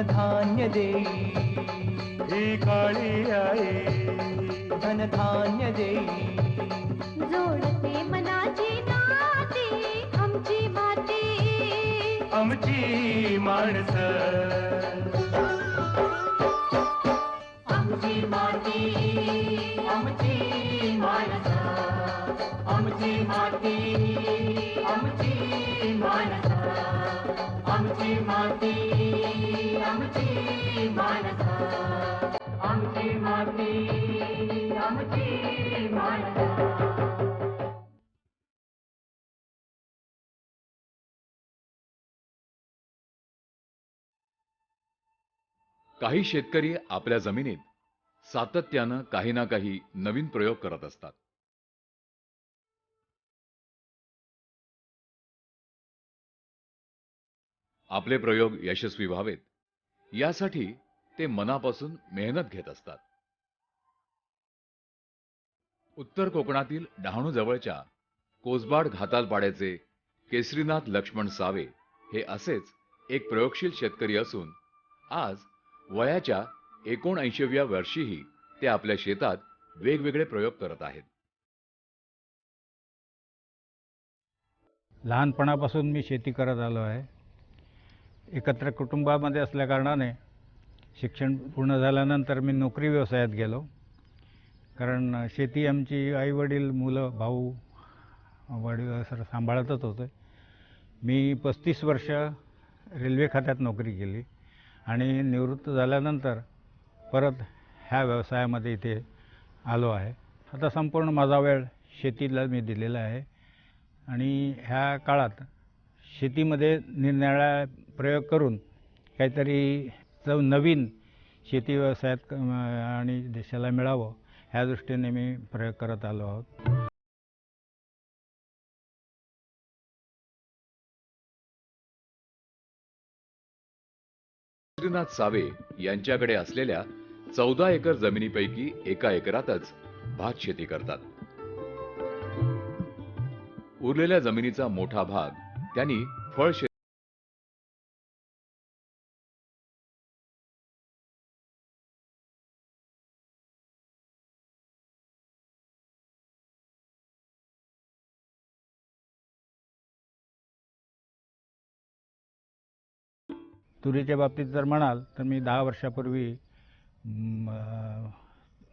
धनधान्य देई ही काळी आई धनधान्य देई जोडते मनाची नाती आमची माती आमची माणसं आमची माती आमची माणसं आमची माती आमची माणसं आमची माती आमची माणसं आमची माती आमची माणसं. काही शेतकरी आपल्या जमिनीत सातत्यानं काही ना काही नवीन प्रयोग करत असतात. आपले प्रयोग यशस्वी व्हावेत यासाठी ते मनापासून मेहनत घेत असतात. उत्तर कोकणातील डहाणू जवळच्या कोसबाड घातालपाड्याचे केसरीनाथ लक्ष्मण सावे हे असेच एक प्रयोगशील शेतकरी असून आज वयाच्या 79व्या वर्षीही ते आपल्या शेतात वेगवेगळे प्रयोग करत आहेत. लहानपणापासून मी शेती करत आलो आहे. एकत्र कुटुंबामध्ये असल्याकारणाने शिक्षण पूर्ण झाल्यानंतर मी नोकरी व्यवसायात गेलो. कारण शेती आमची आईवडील मुलं भाऊ वडील सर सांभाळतच होते. मी 35 वर्ष रेल्वे खात्यात नोकरी केली आणि निवृत्त झाल्यानंतर परत ह्या व्यवसायामध्ये इथे आलो आहे. आता संपूर्ण माझा वेळ शेतीला मी दिलेला आहे आणि ह्या काळात शेतीमध्ये निरनिराळे प्रयोग करून काहीतरी नवीन शेती व्यवसायात आणि देशाला मिळावं ह्या दृष्टीने मी प्रयोग करत आलो आहोत. केसरीनाथ सावे यांच्याकडे असलेल्या 14 एकर जमिनीपैकी एका एकरातच भात शेती करतात. उरलेल्या जमिनीचा मोठा भाग त्यांनी फळ शेती तुरीच्या बाबतीत जर म्हणाल तर मी 10 वर्षापूर्वी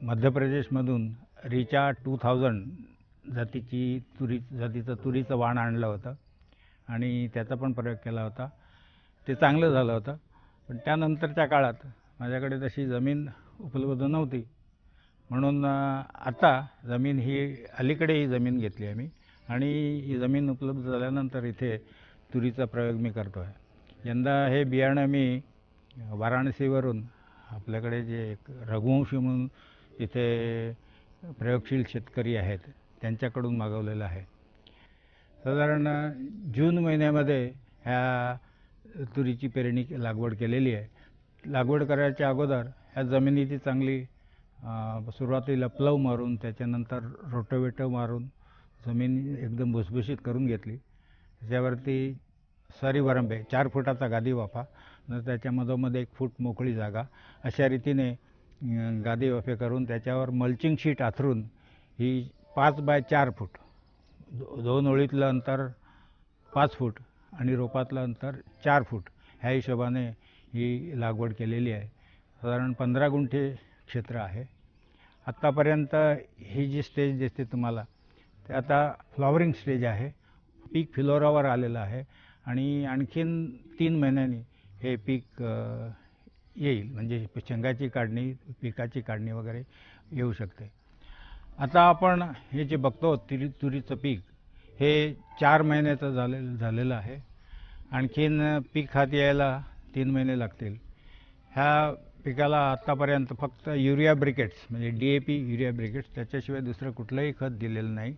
मध्य प्रदेशमधून रिचा 2000 जातीचं तुरीचं वाण आणलं होतं आणि त्याचा पण प्रयोग केला होता. ते चांगलं झालं होतं. पण त्यानंतरच्या काळात माझ्याकडे तशी जमीन उपलब्ध नव्हती. म्हणून आता जमीन ही अलीकडे ही जमीन घेतली आहे मी आणि ही जमीन उपलब्ध झाल्यानंतर इथे तुरीचा प्रयोग मी करतो आहे. यंदा हे बियाणं मी वाराणसीवरून आपल्याकडे जे एक रघुवंशी म्हणून इथे प्रयोगशील शेतकरी आहेत त्यांच्याकडून मागवलेलं आहे. साधारण जून महिन्यामध्ये ह्या तुरीची पेरणी लागवड केलेली आहे. लागवड करायच्या अगोदर ह्या जमिनीची चांगली सुरुवातीला प्लव मारून त्याच्यानंतर रोटोवेटर मारून जमीन एकदम भुसभुशीत करून घेतली. त्याच्यावरती सारी वरंबे 4 फुटाचा गादी वाफा नंतर त्याच्या मधोमध 1 फूट मोकळी जागा अशा रीतीने गादी वाफे करून त्याच्यावर मल्चिंग शीट आथरून ही 5 बाय 4 फूट 2 ओळीतलं अंतर 5 फूट आणि रोपातलं अंतर 4 फूट ह्या हिशोबाने ही लागवड केलेली आहे. साधारण 15 गुंठे क्षेत्र आहे. आत्तापर्यंत ही जी स्टेज दिसते तुम्हाला ते आता फ्लॉवरिंग स्टेज आहे. पीक फिलोरावर आलेलं आहे आणि आणखीन 3 महिन्यांनी हे पीक येईल. म्हणजे शेंगाची काढणी पिकाची काढणी वगैरे येऊ शकते. आता आपण हे जे बघतो तुरीचं पीक हे 4 महिन्याचं झालेलं आहे. आणखीन पीक हाती यायला 3 महिने लागतील. ह्या पिकाला आत्तापर्यंत फक्त युरिया ब्रिकेट्स म्हणजे DAP युरिया ब्रिकेट्स त्याच्याशिवाय दुसरं कुठलंही खत दिलेलं नाही.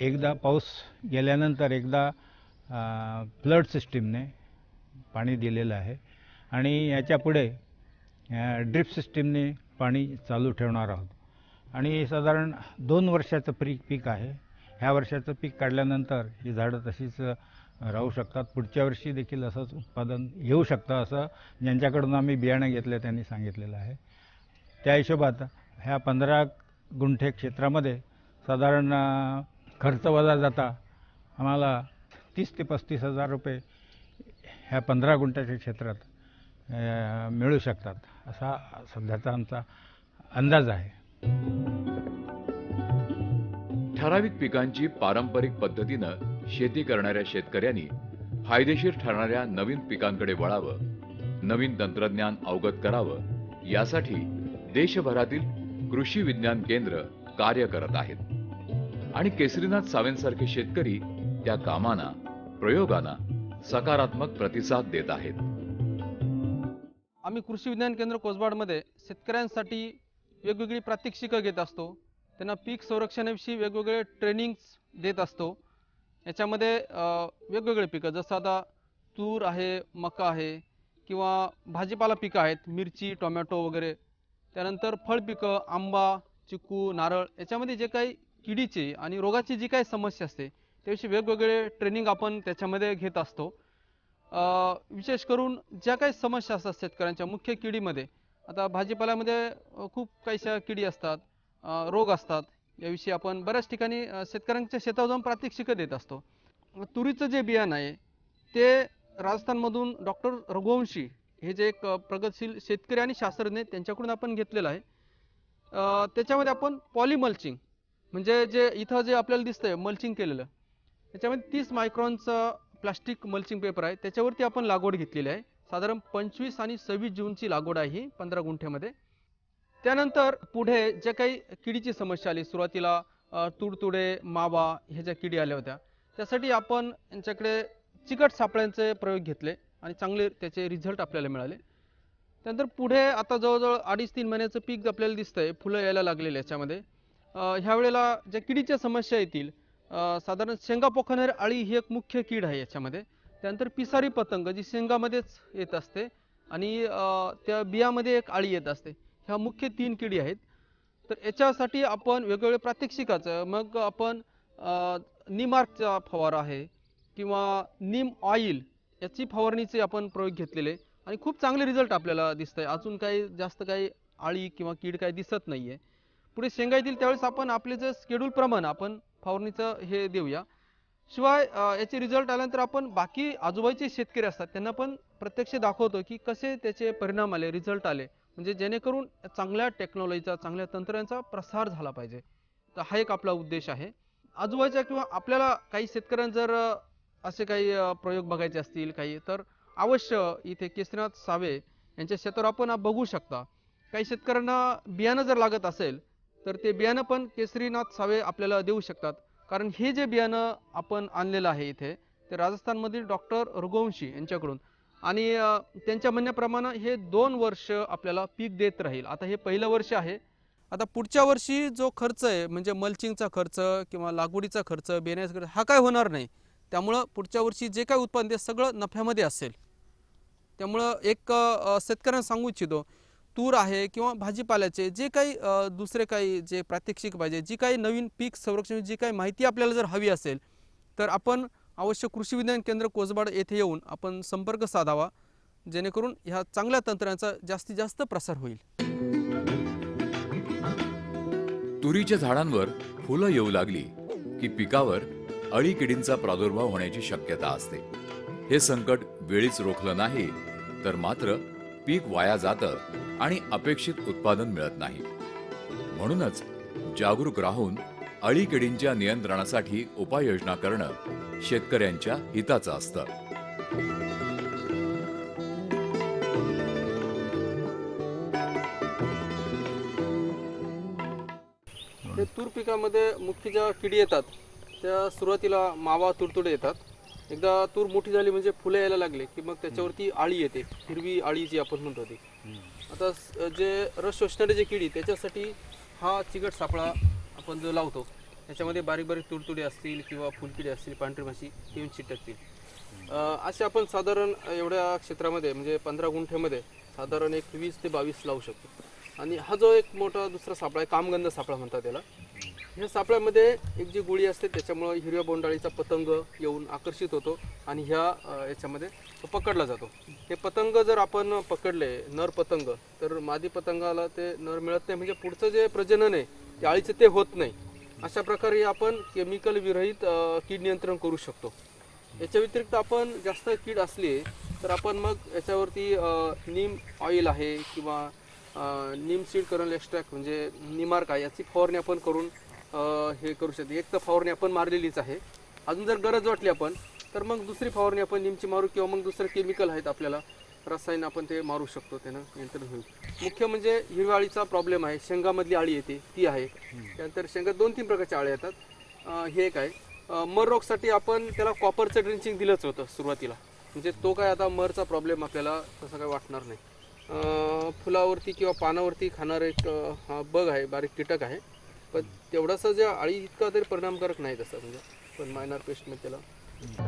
एकदा पाऊस गेल्यानंतर एकदा फ्लड सिस्टीमने पाणी दिलेलं आहे आणि याच्या पुढे ड्रिप सिस्टीमने पाणी चालू ठेवणार आहोत. आणि साधारण 2 वर्षाचं पीक आहे. ह्या वर्षाचं पीक काढल्यानंतर ही झाडं तशीच राहू शकतात. पुढच्या वर्षी देखील असंच उत्पादन येऊ शकतं असं ज्यांच्याकडून आम्ही बियाणं घेतलं त्यांनी सांगितलेलं आहे. त्या हिशोबात ह्या 15 गुंठे क्षेत्रामध्ये साधारण खर्च वजा जाता आम्हाला 30 ते 35 हजार रुपये ह्या 15 गुंठ्याच्या क्षेत्रात मिळू शकतात असा सध्याचा आमचा अंदाज आहे. ठराविक पिकांची पारंपरिक पद्धतीनं शेती करणाऱ्या शेतकऱ्यांनी फायदेशीर ठरणाऱ्या नवीन पिकांकडे वळावं, नवीन तंत्रज्ञान अवगत करावं यासाठी देशभरातील कृषी विज्ञान केंद्र कार्य करत आहेत आणि केसरीनाथ सावेंसारखे शेतकरी त्या कामांना, प्रयोगांना सकारात्मक प्रतिसाद देत आहेत. आम्ही कृषी विज्ञान केंद्र कोसबाडमध्ये शेतकऱ्यांसाठी वेगवेगळी प्रात्यक्षिकं घेत असतो. त्यांना पीक संरक्षणाविषयी वेगवेगळे ट्रेनिंग्स देत असतो. याच्यामध्ये वेगवेगळे पिकं जसं आता तूर आहे, मका आहे किंवा भाजीपाला पिकं आहेत, मिरची, टोमॅटो वगैरे. त्यानंतर फळ पिकं, आंबा, चिकू, नारळ. याच्यामध्ये जे काही किडीची आणि रोगाची जी काही समस्या असते त्याविषयी वेगवेगळे ट्रेनिंग आपण त्याच्यामध्ये घेत असतो. विशेष करून ज्या काही समस्या असतात शेतकऱ्यांच्या मुख्य किडीमध्ये, आता भाजीपाल्यामध्ये खूप काहीशा किडी असतात, रोग असतात. याविषयी आपण बऱ्याच ठिकाणी शेतकऱ्यांच्या शेतावर जाऊन प्रात्यक्षिकं देत असतो. तुरीचं जे बियाणं आहे ते राजस्थानमधून डॉक्टर रघुवंशी हे जे एक प्रगतशील शेतकरी आणि शास्त्रज्ञ त्यांच्याकडून आपण घेतलेलं आहे. त्याच्यामध्ये आपण पॉलिमल्चिंग म्हणजे जे इथं जे आपल्याला दिसतंय मल्चिंग केलेलं, त्याच्यामध्ये 30 मायक्रॉनचं प्लास्टिक मल्चिंग पेपर आहे, त्याच्यावरती आपण लागवड घेतलेली आहे. साधारण 25 आणि 26 जूनची लागवड आहे ही 15 गुंठ्यामध्ये. त्यानंतर पुढे जे काही किडीची समस्या आली, सुरुवातीला तुडतुडे, मावा ह्या ज्या किडी आल्या होत्या, त्यासाठी आपण यांच्याकडे चिकट सापळ्यांचे प्रयोग घेतले आणि चांगले त्याचे रिझल्ट आपल्याला मिळाले. त्यानंतर पुढे आता जवळजवळ 2.5-3 महिन्याचं पीक आपल्याला दिसतंय, फुलं यायला लागलेले याच्यामध्ये. ह्या वेळेला ज्या किडीच्या समस्या येतील, साधारण शेंगा पोखणारी अळी ही एक मुख्य कीड आहे याच्यामध्ये. त्यानंतर पिसारी पतंग जी शेंगामध्येच येत असते आणि त्या बियामध्ये एक अळी येत असते. ह्या मुख्य 3 किडी आहेत. तर याच्यासाठी आपण वेगवेगळे प्रात्यक्षिकाचं, मग आपण नीमार्कचा फवारा आहे किंवा नीम ऑइल याची फवारणीचे आपण प्रयोग घेतलेले आणि खूप चांगले रिझल्ट आपल्याला दिसतंय. अजून काही जास्त काही अळी किंवा कीड काही दिसत नाहीये. पुढे शेंगा येतील त्यावेळेस आपण आपले जे शेड्यूल प्रमाणे आपण फवारणीचं हे देऊया. शिवाय याचे रिझल्ट आल्यानंतर आपण बाकी आजूबाजूचे शेतकरी असतात त्यांना पण प्रत्यक्ष दाखवतो की कसे त्याचे परिणाम आले, रिझल्ट आले, म्हणजे जेणेकरून चांगल्या टेक्नॉलॉजीचा, चांगल्या तंत्रज्ञानाचा प्रसार झाला पाहिजे. तर हा एक आपला उद्देश आहे. आजूबाजूच्या किंवा आपल्याला काही शेतकऱ्यांना जर असे काही प्रयोग बघायचे असतील काही, तर अवश्य इथे केसरीनाथ सावे यांच्या शेतावर आपण बघू शकता. काही शेतकऱ्यांना बियाणं जर लागत असेल तर ते बियाणं पण केसरीनाथ सावे आपल्याला देऊ शकतात. कारण हे जे बियाणं आपण आणलेलं आहे इथे ते राजस्थानमधील डॉक्टर रघुवंशी यांच्याकडून, आणि त्यांच्या म्हणण्याप्रमाणे हे 2 वर्ष आपल्याला पीक देत राहील. आता हे पहिलं वर्ष आहे. आता पुढच्या वर्षी जो खर्च आहे म्हणजे मल्चिंगचा खर्च किंवा लागवडीचा खर्च, बियाण्याचा खर्च हा काय होणार नाही. त्यामुळं पुढच्या वर्षी जे काय उत्पादन ते सगळं नफ्यामध्ये असेल. त्यामुळं एक शेतकऱ्यांना सांगू इच्छितो, तूर आहे किंवा भाजीपाल्याचे जे काही दुसरे काही जे प्रात्यक्षिक पाहिजे, जी काही नवीन पीक संरक्षण, जी काही माहिती आपल्याला जर हवी असेल तर आपण अवश्य कृषी विज्ञान केंद्र कोसबाड येथे येऊन आपण संपर्क साधावा, जेणेकरून ह्या चांगल्या तंत्रज्ञानाचा जास्तीत जास्त प्रसार होईल. तुरीच्या झाडांवर फुलं येऊ लागली की पिकावर अळी किडींचा प्रादुर्भाव होण्याची शक्यता असते. हे संकट वेळीच रोखलं नाही तर मात्र पीक वाया जातं आणि अपेक्षित उत्पादन मिळत नाही. म्हणूनच जागरूक राहून अळी किडींच्या नियंत्रणासाठी उपाययोजना करणं शेतकऱ्यांच्या हिताचं असतं. हे तूर पिकामध्ये मुख्य ज्या किडी येतात त्या सुरुवातीला मावा, तुडतुडे येतात. एकदा तूर मोठी झाली म्हणजे फुलं यायला लागले की मग त्याच्यावरती आळी येते, हिरवी आळी जी आपण म्हणतो ती. आता जे रस शोषणारे जे किडी त्याच्यासाठी हा चिकट सापळा आपण जो लावतो त्याच्यामध्ये बारीक बारीक तुडतुडे असतील किंवा फुलकिडी असतील, पांढरी माशी येऊन चिटकतील. असे आपण साधारण एवढ्या क्षेत्रामध्ये म्हणजे 15 गुंठ्यामध्ये साधारण एक 20 ते 22 लावू शकतो. आणि हा जो एक मोठा दुसरा सापळा आहे, कामगंध सापळा म्हणतात त्याला, ह्या सापळ्यामध्ये एक जी गोळी असते त्याच्यामुळं हिरव्या बोंडाळीचा पतंग येऊन आकर्षित होतो आणि ह्या याच्यामध्ये तो पकडला जातो. हे पतंग जर आपण पकडले नर पतंग तर मादी पतंगाला ते नर मिळत नाही, म्हणजे पुढचं जे प्रजनन आहे ते अळीचं ते होत नाही. अशा प्रकारे आपण केमिकल विरहित कीड नियंत्रण करू शकतो. याच्या व्यतिरिक्त आपण जास्त कीड असली तर आपण मग याच्यावरती नीम ऑइल आहे किंवा नीम सीड कर्नल एक्स्ट्रॅक्ट म्हणजे निमार्क आहे याची फवारणी आपण करून हे करू शकतो. एक तर फवारणी आपण मारलेलीच आहे, अजून जर गरज वाटली आपण तर मग दुसरी फवारणी आपण नीमची मारू किंवा मग दुसरं केमिकल आहेत आपल्याला रसायन आपण ते मारू शकतो, त्यानं नियंत्रण होईल. मुख्य म्हणजे हिरव्या अळीचा प्रॉब्लेम आहे, शेंगामधली अळी येते ती आहे. त्यानंतर शेंगात 2-3 प्रकारच्या अळ्या येतात, हे एक आहे. मर रोगसाठी आपण त्याला कॉपरचं ड्रिंचिंग दिलंच होतं सुरुवातीला, म्हणजे तो काय आता मरचा प्रॉब्लेम आपल्याला तसं काय वाटणार नाही. फुलावरती किंवा पानावरती खाणारं एक हा बग आहे, बारीक कीटक आहे, पण तेवढासा जे अळी इतका तरी परिणामकारक नाही तसं, म्हणजे पण मायनर पेस्ट म्हणजे त्याला.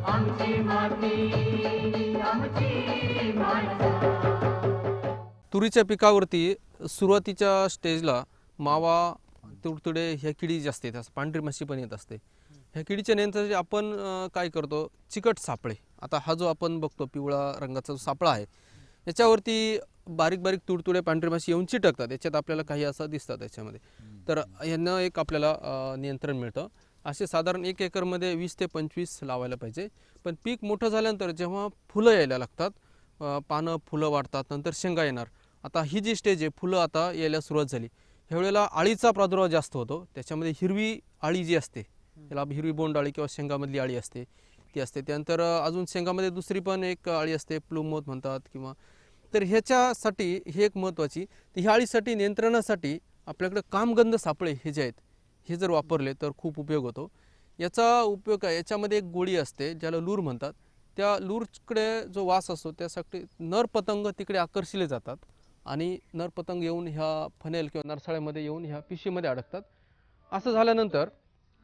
आमची माती आमची माणसं. तुरीच्या पिकावरती सुरुवातीच्या स्टेजला मावा, तुडतुडे ह्या किडी जास्त येतात, पांढरी माशी पण येत असते. ह्या किडीच्या नियंत्रणासाठी आपण काय करतो, चिकट सापळे. आता हा जो आपण बघतो पिवळा रंगाचा जो सापळा आहे याच्यावरती बारीक बारीक तुडतुडे पांढरी माशी येऊन चिटकतात, याच्यात आपल्याला काही असं दिसतात याच्यामध्ये, तर यांना एक आपल्याला नियंत्रण मिळतं. असे साधारण 1 एकरमध्ये 20 ते 25 लावायला पाहिजे. पण पीक मोठं झाल्यानंतर जेव्हा फुलं यायला लागतात, पानं फुलं वाढतात, नंतर शेंगा येणार. आता ही जी स्टेज आहे, फुलं आता यायला सुरुवात झाली, ह्यावेळेला अळीचा प्रादुर्भाव जास्त होतो. त्याच्यामध्ये हिरवी अळी जी असते त्याला हिरवी बोंड अळी किंवा शेंगामधली अळी असते ती असते. त्यानंतर अजून शेंगामध्ये दुसरी पण एक अळी असते, प्लूमोथ म्हणतात किंवा. तर ह्याच्यासाठी हे एक महत्त्वाची, तर ह्या अळीसाठी नियंत्रणासाठी आपल्याकडे कामगंध सापळे हे जे आहेत हे जर वापरले तर खूप उपयोग होतो. याचा उपयोग काय, याच्यामध्ये एक गोळी असते ज्याला लूर म्हणतात. त्या लूरकडे जो वास असतो त्यासाठी नर पतंग तिकडे आकर्षिले जातात आणि नर पतंग येऊन ह्या फनेल किंवा नरसाळ्यामध्ये येऊन ह्या पिशीमध्ये अडकतात. असं झाल्यानंतर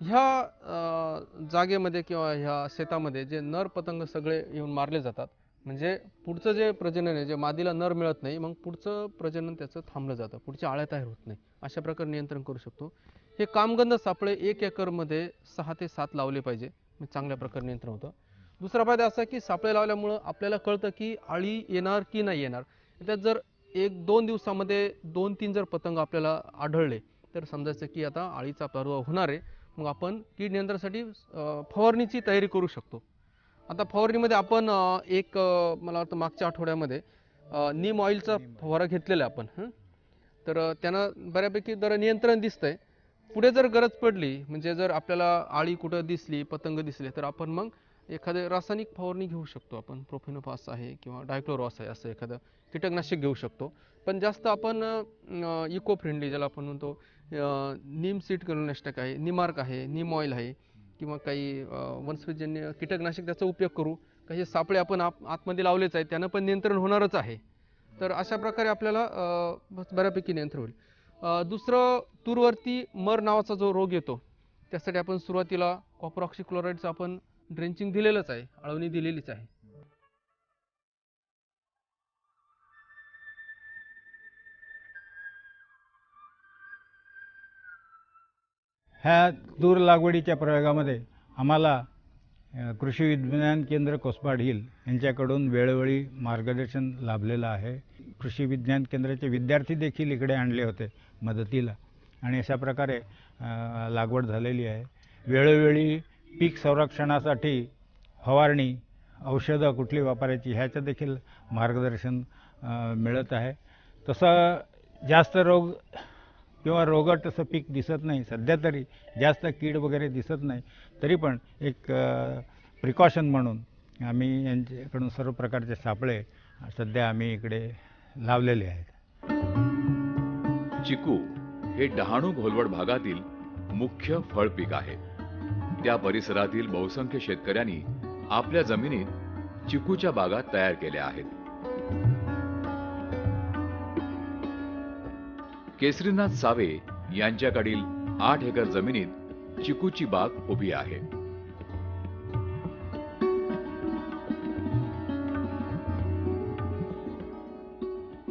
ह्या जागेमध्ये किंवा ह्या शेतामध्ये जे नर पतंग सगळे येऊन मारले जातात, म्हणजे पुढचं जे प्रजनन आहे, जे मादीला नर मिळत नाही, मग पुढचं प्रजनन त्याचं थांबलं जातं, पुढच्या आळ्या तयार होत नाही. अशा प्रकारे नियंत्रण करू शकतो. हे कामगंध सापळे 1 एकरमध्ये 6 ते 7 लावले पाहिजे, म्हणजे चांगल्या प्रकारे नियंत्रण होतं. दुसरा फायदा असा की सापळे लावल्यामुळं आपल्याला कळतं की अळी येणार की नाही येणार. त्यात जर 1-2 दिवसामध्ये 2-3 जर पतंग आपल्याला आढळले तर समजायचं की आता अळीचा प्रादुर्भाव होणार आहे. मग आपण कीड नियंत्रणासाठी फवारणीची तयारी करू शकतो. आता फवारणीमध्ये आपण मला वाटतं मागच्या आठवड्यामध्ये नीम ऑइलचा फवारा घेतलेला आपण, तर त्यानं बऱ्यापैकी जरा नियंत्रण दिसतंय. पुढे जर गरज पडली, म्हणजे जर आपल्याला आळी कुठं दिसली, पतंग दिसले, तर आपण मग एखादे रासायनिक फवारणी घेऊ शकतो. आपण प्रोफेनोफास आहे किंवा डायक्लोरॉस आहे असं एखादं कीटकनाशक घेऊ शकतो. पण जास्त आपण इको फ्रेंडली ज्याला आपण म्हणतो नीम सीड कर्नल आहे, निमार्क आहे, नीम ऑइल आहे किंवा काही वनस्पतीजन्य कीटकनाशक त्याचा उपयोग करू. काही सापळे आपण आतमध्ये लावलेच आहे, त्यानं पण नियंत्रण होणारच आहे. तर अशा प्रकारे आपल्याला बऱ्यापैकी नियंत्रण होईल. दुसरं, तूरवरती मर नावाचा जो रोग येतो त्यासाठी आपण सुरुवातीला कॉपर ऑक्सिक्लोराईडचं आपण ड्रेंचिंग दिलेलंच आहे, आळवणी दिलेलीच आहे. ह्या तूर लागवडीच्या प्रयोगामध्ये आम्हाला कृषी विज्ञान केंद्र कोसबाड हिल यांच्याकडून वेळोवेळी मार्गदर्शन लाभलेलं आहे. कृषी विज्ञान केंद्राचे विद्यार्थी देखील इकडे आणले होते मदतीला आणि अशा प्रकारे लागवड झालेली आहे. वेळोवेळी पीक संरक्षणासाठी फवारणी, औषधं कुठली वापरायची ह्याचं देखील मार्गदर्शन मिळत आहे. तसं जास्त रोग किंवा रोगट असं पीक दिसत नाही सध्या, तरी जास्त कीड वगैरे दिसत नाही. तरी पण एक प्रिकॉशन म्हणून आम्ही यांच्याकडून सर्व प्रकारचे सापळे सध्या आम्ही इकडे लावलेले आहेत. चिकू हे डहाणू घोलवड भागातील मुख्य फळ पीक आहे. त्या परिसरातील बहुसंख्य शेतकऱ्यांनी आपल्या जमिनीत चिकूच्या बागा तयार केल्या आहेत. केसरीनाथ सावे यांच्याकडील 8 एकर जमिनीत चिकूची बाग उभी आहे.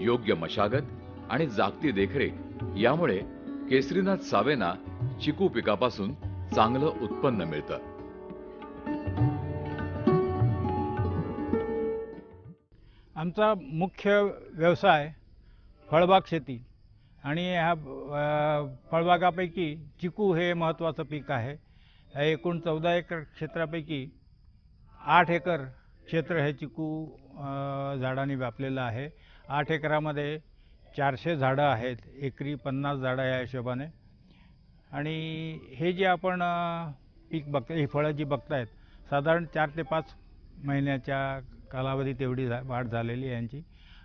योग्य मशागत आणि जागती देखरेख यामुळे केसरीनाथ सावेंना चिकू पिकापासून चांगलं उत्पन्न मिळतं. आमचा मुख्य व्यवसाय फळबाग शेती आणि ह्या फळबागापैकी चिकू हे महत्त्वाचं पीक आहे. एकूण 14 एकर क्षेत्रापैकी 8 एकर क्षेत्र हे चिकू झाडांनी व्यापलेलं आहे. 8 एकरामध्ये 400 झाडं आहेत, एकरी 50 झाडं या हिशोबाने. आणि हे जे आपण पीक बघता, ही फळं जी बघतायत, साधारण 4 ते 5 महिन्याच्या कालावधीत एवढी वाढ झालेली आहे यांची.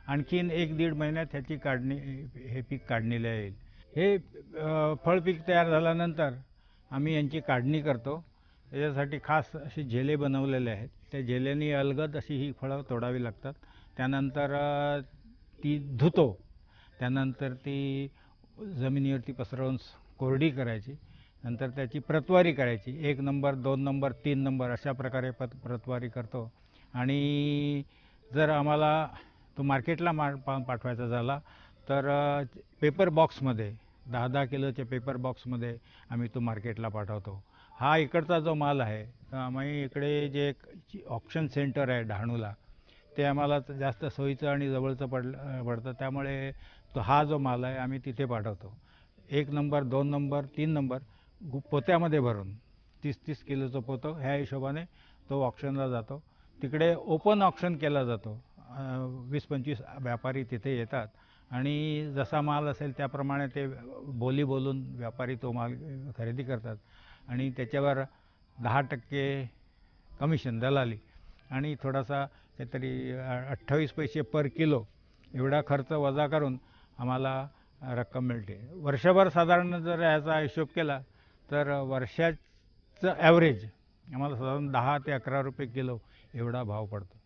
आणखीन 1-1.5 महिन्यात ह्याची काढणी, हे पीक काढणीला येईल. हे फळ पीक तयार झाल्यानंतर आम्ही यांची काढणी करतो. त्याच्यासाठी खास असे झेले बनवलेले आहेत. त्या झेलेनी अलगद अशी ही फळं तोडावी लागतात. त्यानंतर ती धुतो, त्यानंतर ती जमिनीवरती पसरवून कोरडी करायची, नंतर त्याची प्रतवारी करायची. 1 नंबर, 2 नंबर, 3 नंबर अशा प्रकारे प्रतवारी करतो. आणि जर आम्हाला तो मार्केटला पाठवायचा झाला तर पेपर बॉक्समध्ये 10-10 किलोच्या पेपर बॉक्समध्ये आम्ही तो मार्केटला पाठवतो. हा इकडचा जो माल आहे, तर आम्ही इकडे जे ऑक्शन सेंटर आहे डहाणूला, ते आम्हाला जास्त सोयीचं आणि जवळचं पडतं. त्यामुळे तो हा जो माल आहे आम्ही तिथे पाठवतो. 1 नंबर, 2 नंबर, 3 नंबर पोत्यामध्ये भरून 30-30 किलोचं पोतं ह्या हिशोबाने तो ऑक्शनला जातो. तिकडे ओपन ऑक्शन केला जातो. 20-25 व्यापारी तिथे येतात आणि जसा माल असेल त्याप्रमाणे ते बोली बोलून व्यापारी तो माल खरेदी करतात. आणि त्याच्यावर 10% कमिशन, दलाली, आणि थोडासा काहीतरी 28 पैसे पर किलो एवढा खर्च वजा करून आम्हाला रक्कम मिळते. वर्षभर साधारण जर याचा हिशोब केला तर वर्षाचं ॲव्हरेज आम्हाला साधारण 10 ते 11 रुपये किलो एवढा भाव पडतो.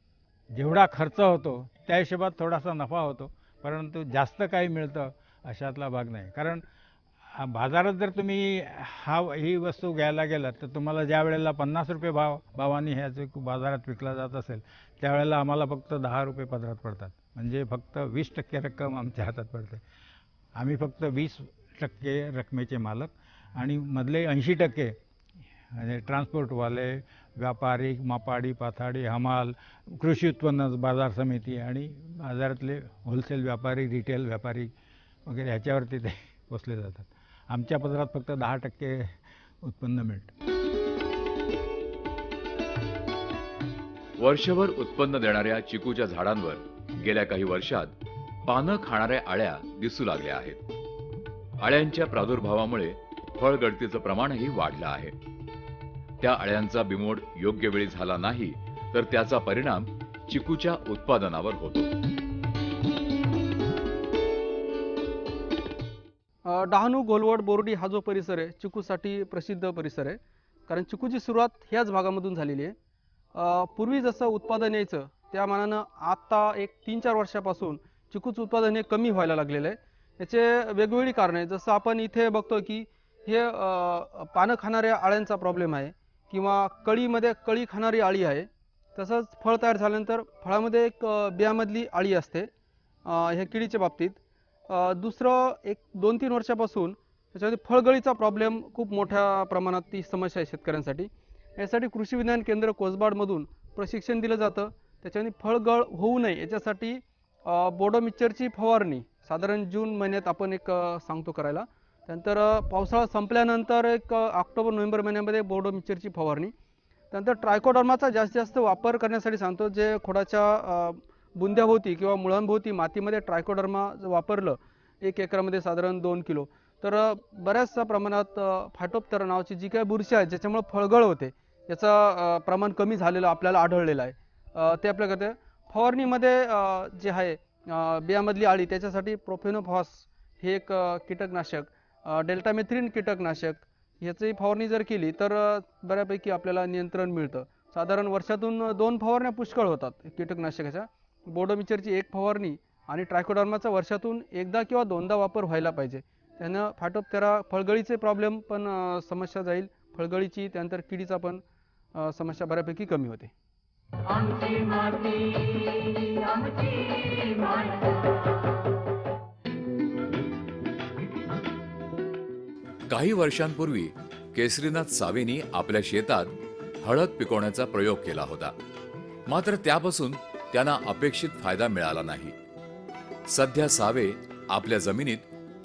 जेवढा खर्च होतो त्या हिशोबात थोडासा नफा होतो, परंतु जास्त काही मिळतं अशातला भाग नाही. कारण बाजारात जर तुम्ही ही वस्तू घ्यायला गेलात तर तुम्हाला ज्या वेळेला 50 रुपये भावाने ह्याचे बाजारात विकला जात असेल, त्यावेळेला आम्हाला फक्त 10 रुपये पदरात पडतात. म्हणजे फक्त 20% रक्कम आमच्या हातात पडते. आम्ही फक्त 20% रकमेचे मालक आणि मधले 80% म्हणजे ट्रान्सपोर्टवाले, व्यापारी, मापाडी, पाथाडी, हमाल, कृषी उत्पन्न बाजार समिती आणि बाजारातले होलसेल व्यापारी, रिटेल व्यापारी वगैरे ह्याच्यावरती ते बसले जातात. आमच्या पदरात फक्त 10% उत्पन्न मिळतं. वर्षभर उत्पन्न देणाऱ्या चिकूच्या झाडांवर गेल्या काही वर्षात पानं खाणाऱ्या अळ्या दिसू लागल्या आहेत. अळ्यांच्या प्रादुर्भावामुळे फळगळतीचं प्रमाणही वाढलं आहे. त्या अळ्यांचा बिमोड योग्य वेळी झाला नाही तर त्याचा परिणाम चिकूच्या उत्पादनावर होतो. डहाणू, घोलवड, बोर्डी हा जो परिसर आहे चिकूसाठी प्रसिद्ध परिसर आहे. कारण चिकूची सुरुवात ह्याच भागामधून झालेली आहे. पूर्वी जसं उत्पादन यायचं त्या मानानं आता एक 3-4 वर्षापासून चिकूचं उत्पादन हे कमी व्हायला लागलेलं आहे. याचे वेगवेगळी कारणं आहेत. जसं आपण इथे बघतो की हे पानं खाणाऱ्या अळ्यांचा प्रॉब्लेम आहे किंवा कळीमध्ये कळी खाणारी अळी आहे. तसंच फळ तयार झाल्यानंतर फळामध्ये एक बियामधली अळी असते ह्या किडीच्या बाबतीत. दुसरं एक 2-3 वर्षापासून त्याच्यामध्ये फळगळीचा प्रॉब्लेम खूप मोठ्या प्रमाणात ती समस्या आहे शेतकऱ्यांसाठी. यासाठी कृषी विज्ञान केंद्र कोसबाडमधून प्रशिक्षण दिलं जातं. त्याच्याने फळगळ होऊ नये याच्यासाठी बोडो मिक्सचरची फवारणी साधारण जून महिन्यात आपण एक सांगतो करायला. त्यानंतर पावसाळा संपल्यानंतर एक ऑक्टोबर-नोव्हेंबर महिन्यामध्ये बोडो मिक्सचरची फवारणी. त्यानंतर ट्रायकोडर्माचा जास्तीत जास्त वापर करण्यासाठी सांगतो. जे खोडाच्या बुंद्याभोवती किंवा मुळांभोवती मातीमध्ये ट्रायकोडर्मा वापरलं 1 एकरामध्ये साधारण 2 किलो, तर बऱ्याचशा प्रमाणात फायटोप्टेरा नावाची जी काही बुरशी आहे ज्याच्यामुळे फळगळ होते याचं प्रमाण कमी झालेलं आपल्याला आढळलेलं आहे. ते आपल्याकडे फवारणीमध्ये जे आहे बियामधली अळी त्याच्यासाठी प्रोफेनोफॉस हे एक कीटकनाशक, डेल्टामेथ्रिन कीटकनाशक ह्याची फवारणी जर केली तर बऱ्यापैकी आपल्याला नियंत्रण मिळतं. साधारण वर्षातून 2 फवारण्या पुष्कळ होतात कीटकनाशकाच्या. बोडो मिक्सचरची 1 फवारणी आणि ट्रायकोडर्माचा वर्षातून 1दा किंवा 2दा वापर व्हायला पाहिजे. त्यानं फायटोप्टेरा फळगळीचे प्रॉब्लेम पण समस्या जाईल, फळगळीची त्यानंतर किडीचा पण समस्या बऱ्यापैकी कमी होते. आमची माती आमची माणसं. काही वर्षांपूर्वी केसरीनाथ सावेंनी आपल्या शेतात हळद पिकवण्याचा प्रयोग केला होता. मात्र त्यापासून त्यांना अपेक्षित फायदा मिळाला नाही. सध्या सावे आपल्या जमिनीत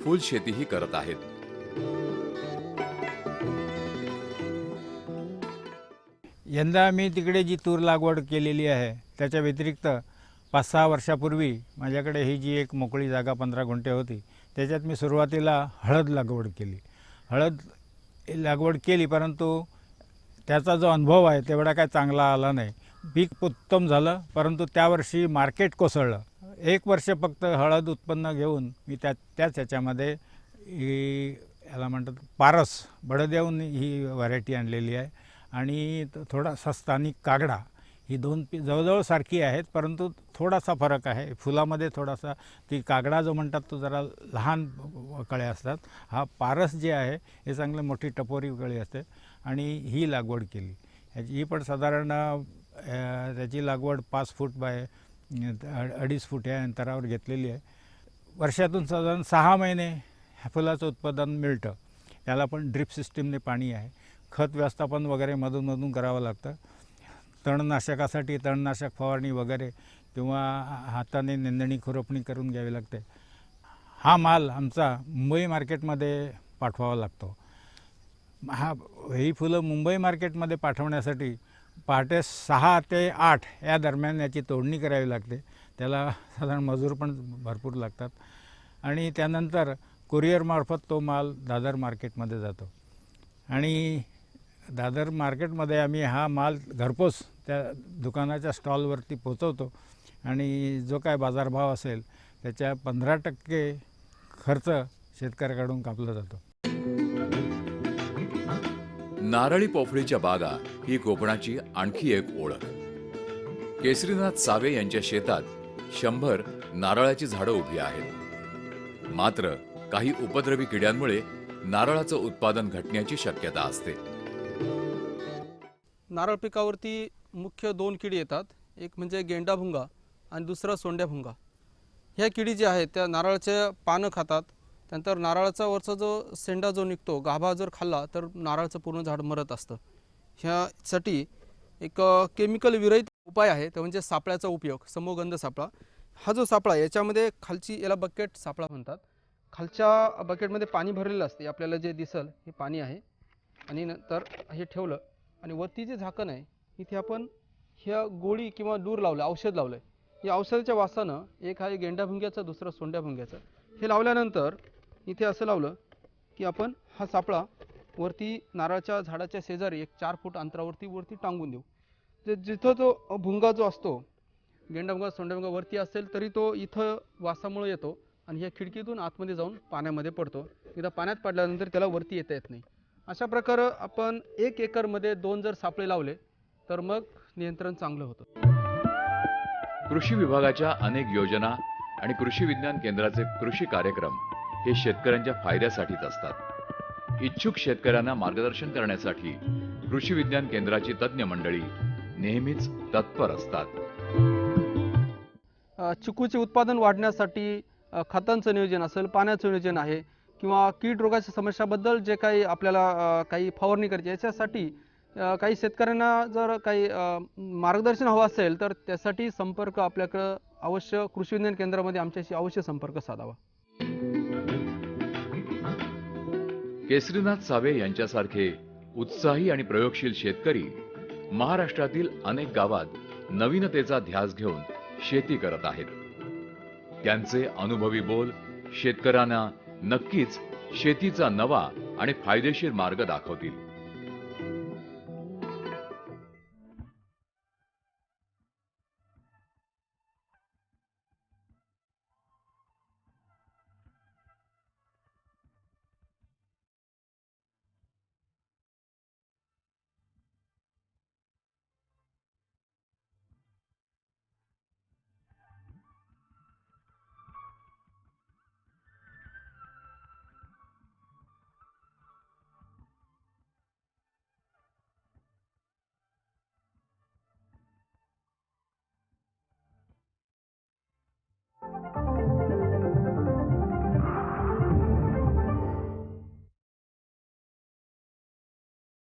फुल शेतीही करत आहेत. यंदा मी तिकडे जी तूर लागवड केलेली आहे त्याच्या व्यतिरिक्त 5-6 वर्षापूर्वी माझ्याकडे ही जी एक मोकळी जागा 15 गुंठे होती, त्याच्यात मी सुरुवातीला हळद लागवड केली. हळद लागवड केली, परंतु त्याचा जो अनुभव आहे तेवढा काय चांगला आला नाही. पीक उत्तम झालं, परंतु त्यावर्षी मार्केट कोसळलं. 1 वर्ष फक्त हळद उत्पन्न घेऊन मी त्याच ह्याच्यामध्ये याला म्हणतात पारस बडदेवून ही व्हरायटी आणलेली आहे. आणि थोडासा स्थानिक कागडा, ही दोन जवळजवळ सारखी आहेत, परंतु थोडासा फरक आहे. फुलामध्ये थोडासा ती कागडा जो म्हणतात तो जरा लहान कळे असतात. हा पारस जे आहे हे चांगले मोठी टपोरी कळी असते. आणि ही लागवड केली. ही पण साधारण त्याची लागवड 5 फूट बाय 2.5 फूट या अंतरावर घेतलेली आहे. वर्षातून साधारण 6 महिने फुलाचं उत्पादन मिळतं. त्याला पण ड्रिप सिस्टीमने पाणी आहे. खत व्यवस्थापन वगैरे मधून करावं लागतं. तणनाशकासाठी तणनाशक फवारणी वगैरे किंवा हाताने निंदणी खुरपणी करून घ्यावी लागते. हा माल आमचा मुंबई मार्केटमध्ये पाठवावा लागतो. ही फुलं मुंबई मार्केटमध्ये पाठवण्यासाठी पहाटे 6 ते 8 या दरम्यान याची तोडणी करावी लागते. त्याला साधारण मजूर पण भरपूर लागतात. आणि त्यानंतर कुरिअरमार्फत तो माल दादर मार्केटमध्ये जातो. आणि दादर मार्केटमध्ये आम्ही हा माल घरपोच त्या दुकानाच्या स्टॉलवरती पोचवतो. आणि जो काय बाजारभाव असेल त्याच्या 15% खर्च शेतकऱ्याकडून कापला जातो. नारळी पोफळीच्या बागा ही कोकणाची आणखी एक ओळख. केसरीनाथ सावे यांच्या शेतात 100 नारळाची झाडं उभी आहेत. मात्र काही उपद्रवी किड्यांमुळे नारळाचं उत्पादन घटण्याची शक्यता असते. नारळ पिकावरती मुख्य 2 किडी येतात. एक म्हणजे गेंडाभुंगा आणि दुसरा सोंड्याभुंगा. ह्या किडी ज्या आहेत त्या नारळाच्या पानं खातात. त्यानंतर नारळाचा वरचा जो शेंडा जो निघतो, गाभा जर खाल्ला तर नारळाचं पूर्ण झाड मरत असतं. ह्यासाठी एक केमिकल विरहित उपाय आहे, तो म्हणजे सापळ्याचा उपयोग, समूहगंध सापळा. हा जो सापळा याच्यामध्ये खालची, याला बकेट सापळा म्हणतात. खालच्या बकेटमध्ये पाणी भरलेलं असते. आपल्याला जे दिसल हे पाणी आहे. आणि नंतर हे ठेवलं आणि वरती जे झाकण आहे इथे आपण ह्या गोळी किंवा दूर लावलं, औषध लावलं आहे. या औषधाच्या वासानं, एक आहे गेंडाभुंग्याचं, दुसरं सोंड्याभुंग्याचं, हे लावल्यानंतर इथे असं लावलं की आपण हा सापळा वरती नारळाच्या झाडाच्या शेजारी एक 4 फूट अंतरावरती वरती टांगून देऊ. जिथं जो भुंगा जो असतो, गेंडाभुंगा सोंड्याभुंगा वरती असेल तरी तो इथं वासामुळे येतो आणि ह्या खिडकीतून आतमध्ये जाऊन पाण्यामध्ये पडतो. एकदा पाण्यात पडल्यानंतर त्याला वरती येता येत नाही. अशा प्रकारे आपण 1 एकरमध्ये 2 जर सापळे लावले तर मग नियंत्रण चांगलं होतं. कृषी विभागाच्या अनेक योजना आणि कृषी विज्ञान केंद्राचे कृषी कार्यक्रम हे शेतकऱ्यांच्या फायद्यासाठीच असतात. इच्छुक शेतकऱ्यांना मार्गदर्शन करण्यासाठी कृषी विज्ञान केंद्राची तज्ज्ञ मंडळी नेहमीच तत्पर असतात. चिकूचे उत्पादन वाढण्यासाठी खतांचं नियोजन असेल, पाण्याचं नियोजन आहे, किंवा कीड रोगाच्या समस्याबद्दल जे काही आपल्याला काही फवारणी करायची, याच्यासाठी काही शेतकऱ्यांना जर काही मार्गदर्शन हवं असेल तर त्यासाठी संपर्क आपल्याकडं अवश्य कृषी विज्ञान केंद्रामध्ये आमच्याशी अवश्य संपर्क साधावा. केसरीनाथ सावे यांच्यासारखे उत्साही आणि प्रयोगशील शेतकरी महाराष्ट्रातील अनेक गावात नवीनतेचा ध्यास घेऊन शेती करत आहेत. त्यांचे अनुभवी बोल शेतकऱ्यांना नक्कीच शेतीचा नवा आणि फायदेशीर मार्ग दाखवतील.